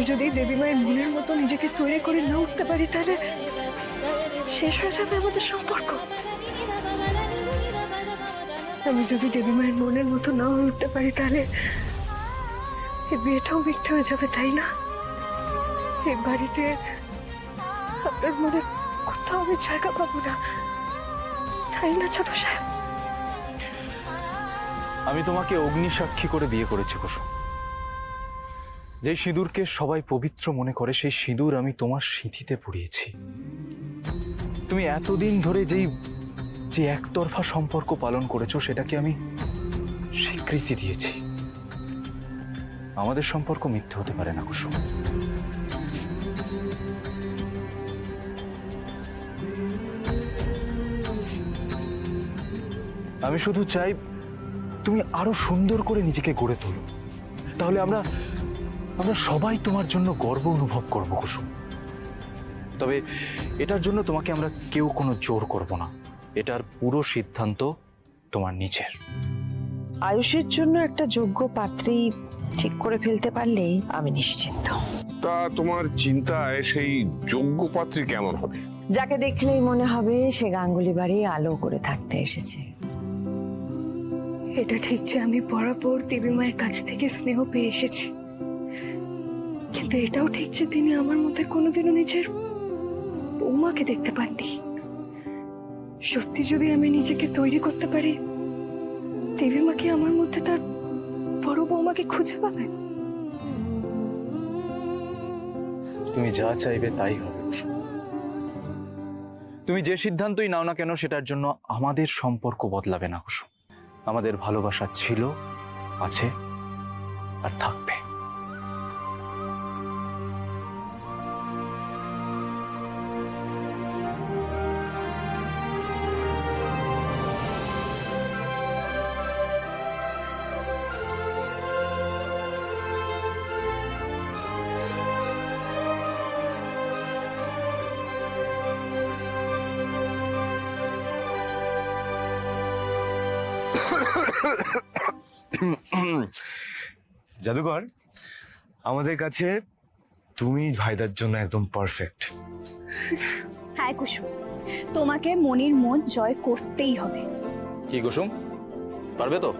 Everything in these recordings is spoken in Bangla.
যদি দেবী মায়ের মনের মতো নিজেকে তৈরি করে না উঠতে পারি, তাহলে শেষ হয়ে যাবে আমাদের সম্পর্ক। আমি যদি দেবী মায়ের মনের মতো না হয়ে উঠতে পারি, তাহলে এই বিয়েটাও মিথ্যে হয়ে যাবে, তাই না? এই বাড়িতে আপনার মনে কোথাও আমি জায়গা পাবো না, তাই না ছোট সাহেব? আমি তোমাকে অগ্নিসাক্ষী করে বিয়ে করেছি কুসুম। যে সিঁদুরকে সবাই পবিত্র মনে করে, সেই সিঁদুর আমি তোমার সিঁথিতে পরিয়েছি। তুমি এতদিন ধরে যে একতরফা সম্পর্ক পালন করেছো, সেটাকে আমি স্বীকৃতি দিয়েছি। আমাদের সম্পর্ক মিথ্যে হতে পারে না কুসুম। আমি শুধু চাই তুমি আরো সুন্দর করে নিজেকে গড়ে তোলো, তাহলে আমরা সবাই তোমার জন্য গর্ব অনুভব করব কুসুম। তবে এটার জন্য তোমাকে আমরা কেউ কোনো জোর করব না, এটার পুরো সিদ্ধান্ত তোমার নিজের। আয়ুষের জন্য একটা যোগ্য পাত্রী ঠিক করে ফেলতে পারলেই আমি নিশ্চিন্ত। তা তোমার চিন্তায় সেই যোগ্য পাত্রী কেমন হবে? যাকে দেখলেই মনে হবে সে গাঙ্গুলি বাড়ি আলো করে থাকতে এসেছে। এটা ঠিক যে আমি বরাবর দেবী মায়ের কাছ থেকে স্নেহ পেয়ে এসেছি, কিন্তু এটাও ঠিক যে তিনি আমার মধ্যে কোনোদিনও নিজের বৌমাকে দেখতে পাননি। সত্যি যদি আমি নিজেকে তৈরি করতে পারি, দেবী মা কি আমার মধ্যে তার বড় বৌমাকে খুঁজে পাবে? তুমি যা চাইবে তাই হবে কুসুম। তুমি যে সিদ্ধান্তই নাও না কেন, সেটার জন্য আমাদের সম্পর্ক বদলাবে না কুসুম। আমাদের ভালোবাসা ছিল, আছে আর থাকবে। জাদুকর, আমাদের কাছে তুমি ভাইদার জন্য একদম পারফেক্ট। হ্যাঁ কুসুম, তোমাকে মনির মন জয় করতেই হবে। কি কুসুম, পারবে তো?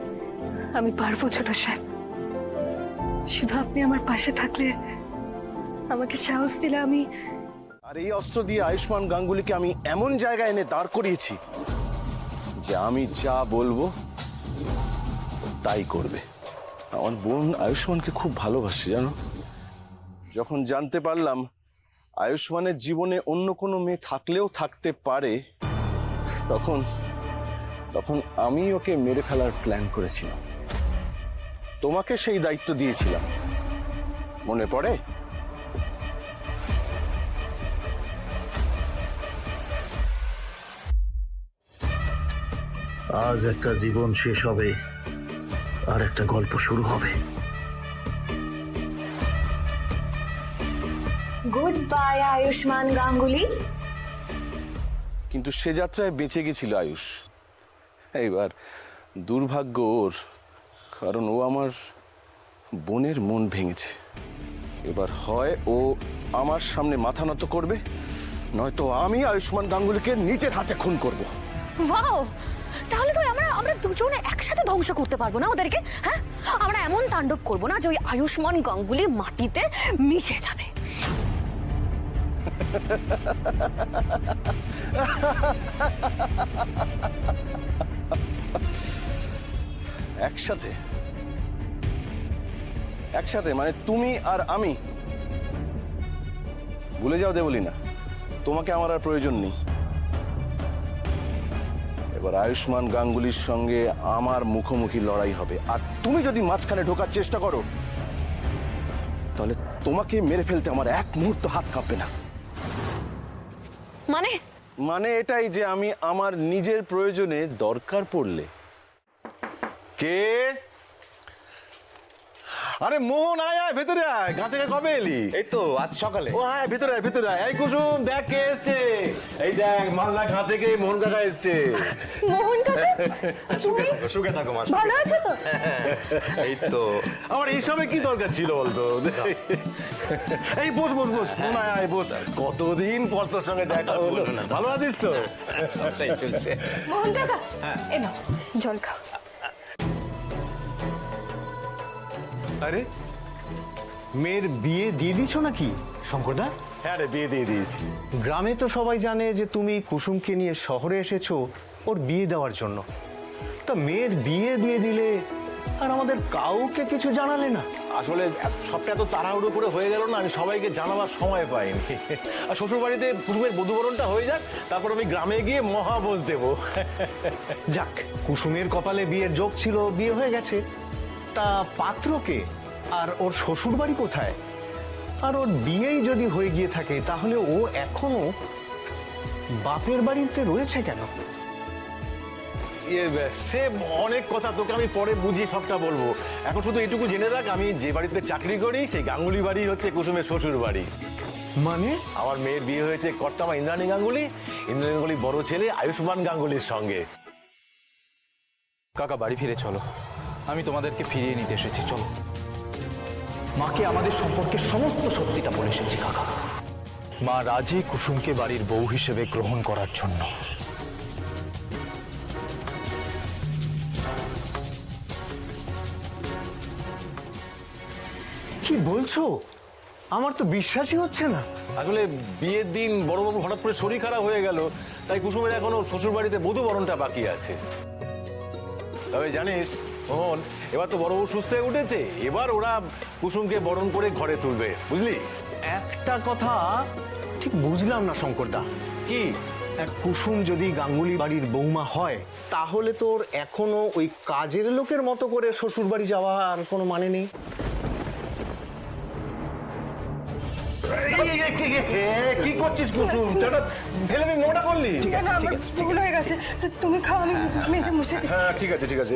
আমি পারবো ছোট সাহেব, শুধু আপনি আমার পাশে থাকলে, আমাকে সাহস দিলে আমি। আর এই অস্ত্র দিয়ে আয়ুষ্মান গাঙ্গুলিকে আমি এমন জায়গায় এনে দাঁড় করিয়েছি যে আমি যা বলবো তাই করবে। আমার বোন আয়ুষ্মানকে খুব ভালোবাসে জানো। যখন জানতে পারলাম আয়ুষ্মানের জীবনে অন্য কোনো মেয়ে থাকলেও থাকতে পারে, তখন আমি ওকে মেরে ফেলার প্ল্যান করেছিলাম। তোমাকে সেই দায়িত্ব দিয়েছিলাম, মনে পড়ে? আজ একটা জীবন শেষ হবে, আর একটা গল্প শুরু হবে। Good bye Ayushman Ganguly. কিন্তু সে যাত্রায় বেঁচে গেছিল আয়ুষ। এইবার দুর্ভাগ্য ওর, কারণ ও আমার বোনের মন ভেঙেছে। এবার হয় ও আমার সামনে মাথা নত করবে, নয়তো আমি আয়ুষ্মান গাঙ্গুলিকে নিজের হাতে খুন করব। ওয়াও, তাহলে তো আমরা দুজনে একসাথে ধ্বংস করতে পারবো না ওদেরকে। হ্যাঁ, আমরা এমন তাণ্ডব করবো না যে ওই আয়ুষ্মান গাঙ্গুলি মাটিতে মিশে যাবে। একসাথে একসাথে মানে তুমি আর আমি? ভুলে যাও দেবলি না, তোমাকে আমার আর প্রয়োজন নেই। এবার আয়ুষ্মান গাঙ্গুলির সঙ্গে আমার মুখোমুখি লড়াই হবে, আর তুমি যদি মাঝখানে ঢোকার চেষ্টা করো, তাহলে তোমাকে মেরে ফেলতে আমার এক মুহূর্ত হাত কাঁপবে না। মানে এটাই যে আমি আমার নিজের প্রয়োজনে দরকার পড়লে। কে? আরে মোহন, আয় আয় ভেতরে আয়। গাঁ থেকে কবে এলি? এই তো আজ সকালে। ও আয় ভেতরে আয়, ভেতরে আয়। এই কুসুম, দেখ কে এসছে। এই দেখ, মালদা গাঁ থেকে মোহন কাকা এসছে। মোহন কাকা, সুখে থাকো মা। ভালো আছো তো? এই তো আমার এইসবে কি দরকার ছিল বলতো? এই বস বস বস, না আয় বস। কতদিন পর তোর সঙ্গে দেখা হলো। ভালো আছিস তো? সবটাই চলছে। মোহন কাকা এ নাও জল খাও। আরে মেয়ের বিয়ে দিয়ে দিছো নাকি শঙ্করদা? হ্যাঁ রে, বিয়ে দিয়ে দিয়েছি। গ্রামে তো সবাই জানে যে তুমি কুসুমকে নিয়ে শহরে এসেছো ওর বিয়ে দেওয়ার জন্য। তা মেয়ের বিয়ে দিয়ে দিলে আর আমাদের কাউকে কিছু জানালে না? আসলে সবটা এত তাড়াহুড়ো করে হয়ে গেল না, আমি সবাইকে জানাবার সময় পাইনি। আর শ্বশুর বাড়িতে কুসুমের বধূবরণটা হয়ে যাক, তারপর আমি গ্রামে গিয়ে মহাভোজ দেবো। যাক, কুসুমের কপালে বিয়ের যোগ ছিল, বিয়ে হয়ে গেছে। তা পাত্রকে আর ওর শ্বশুর বাড়ি কোথায়? আর ওর বিয়েই যদি হয়ে গিয়ে থাকে তাহলে ও এখনো বাপের বাড়িতে রয়েছে কেন? সে অনেক কথা, তোকে আমি পরে বুঝিয়ে সবটা বলবো। এখন শুধু এটুকু জেনে রাখ, আমি যে বাড়িতে চাকরি করি সেই গাঙ্গুলি বাড়ি হচ্ছে কুসুমের শ্বশুর বাড়ি। মানে আমার মেয়ের বিয়ে হয়েছে কর্তামা ইন্দ্রাণী গাঙ্গুলি, ইন্দ্রাণী গাঙ্গুলির বড় ছেলে আয়ুষ্মান গাঙ্গুলির সঙ্গে। কাকা বাড়ি ফিরে চলো, আমি তোমাদেরকে ফিরিয়ে নিতে এসেছি। চলো, মাকে আমাদের সম্পর্কে সমস্ত সত্যিটা বলে এসেছি কাকা। মা রাজি কুসুমকে বাড়ির বউ হিসেবে গ্রহণ করার জন্য। কি বলছো? আমার তো বিশ্বাসই হচ্ছে না। আসলে বিয়ের দিন বড়বাবু হঠাৎ করে শরীর খারাপ হয়ে গেল, তাই কুসুমের এখনো শ্বশুর বাড়িতে বধূ বরণটা বাকি আছে। তবে জানিস মোহন, এবার তো বড়বাবু সুস্থ হয়ে উঠেছে, এবার ওরা কুসুমকে বরণ করে ঘরে তুলবে, বুঝলি? একটা কথা ঠিক বুঝলাম না শঙ্করদা। কি? এক কুসুম যদি গাঙ্গুলি বাড়ির বৌমা হয় তাহলে তোর এখনো ওই কাজের লোকের মতো করে শ্বশুর বাড়ি যাওয়ার কোনো মানে নেই। কি করছিস কুসুম? ফেলে দিন, নোটা করলি? ভুল হয়ে গেছে, তুমি খাও, আমি মেজে মুছে দিচ্ছি। হ্যাঁ ঠিক আছে ঠিক আছে,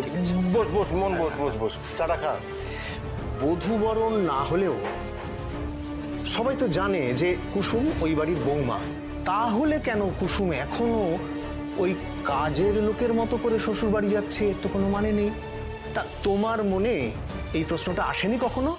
বস বস মন, বস বস বস, চাটা খা। বধূবরণ না হলেও সবাই তো জানে যে কুসুম ওই বাড়ির বৌমা। তাহলে কেন কুসুম এখনো ওই কাজের লোকের মতো করে শ্বশুর বাড়ি যাচ্ছে? এর তো কোনো মানে নেই। তা তোমার মনে এই প্রশ্নটা আসেনি কখনো?